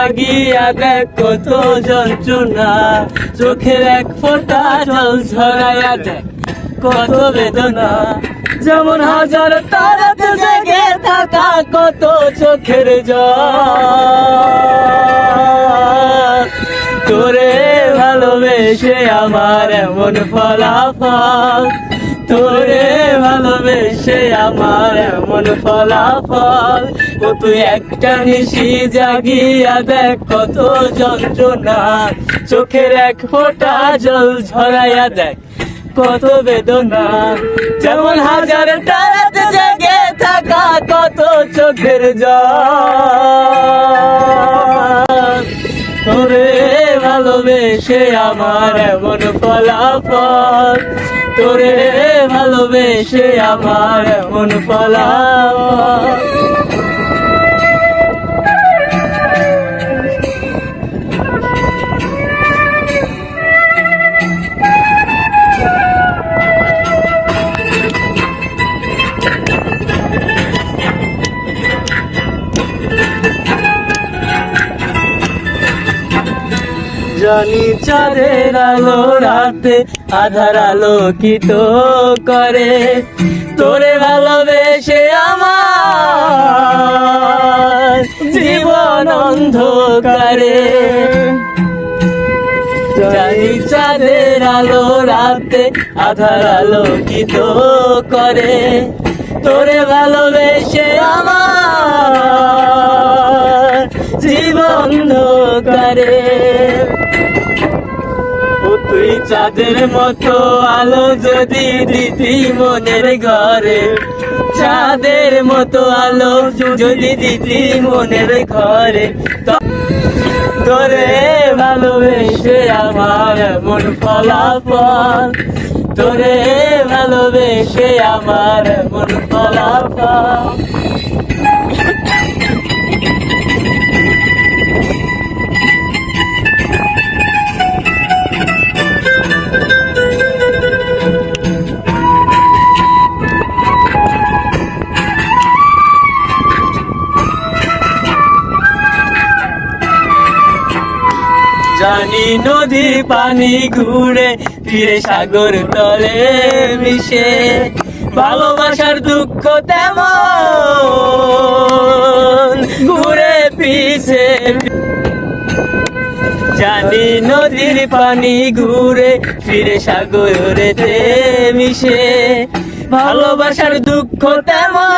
জাগিয়া দেখ কত যন্ত্রণা, চোখের এক ফোঁটা জল ঝরাইয়া দেখ কত বেদনা। যেমন হাজার তারাতে জেগে থাকা কত চোখের জল, তোরে ভালোবেসে আমার এমন ফলাফল, তোরে ভালোবেসে আমার এমন ফলাফল। ও তুই একটা নিশি জাগিয়া দেখ কত যন্ত্রণা, চোখের এক ফোঁটা জল ঝরাইয়া দেখ কত বেদনা। যেমন হাজার তারাতে জেগে থাকা কত চোখের জল, তোরে ভালোবেসে আমার এমন ফলাফল, তোরে ভালোবেসে আমার এমন ফলাফল। জানি চাঁদের আলো রাতে আধার আলোকিত করে, তোরে ভালোবেসে আমার জীবন অন্ধকারে। জানি চাঁদের আলো রাতে আধার আলোকিত করে, তোরে ভালোবেসে আমার জীবন অন্ধকারে। তুই চাঁদের মতো আলো যদি দিতি মনের ঘরে, চাঁদের মতো আলো যদি দিতি মনের ঘরে, তোরে ভালোবেসে আমার এমন ফলাফল, তোরে ভালোবেসে আমার এমন ফলাফল। জানি নদীর পানি ঘুরে ফিরে সাগর তলে মিশে, ভালোবাসার দুঃখ তেমন ঘুরে পিছে। জানি নদীর পানি ঘুরে ফিরে সাগরেতে মিশে, ভালোবাসার দুঃখ তেমন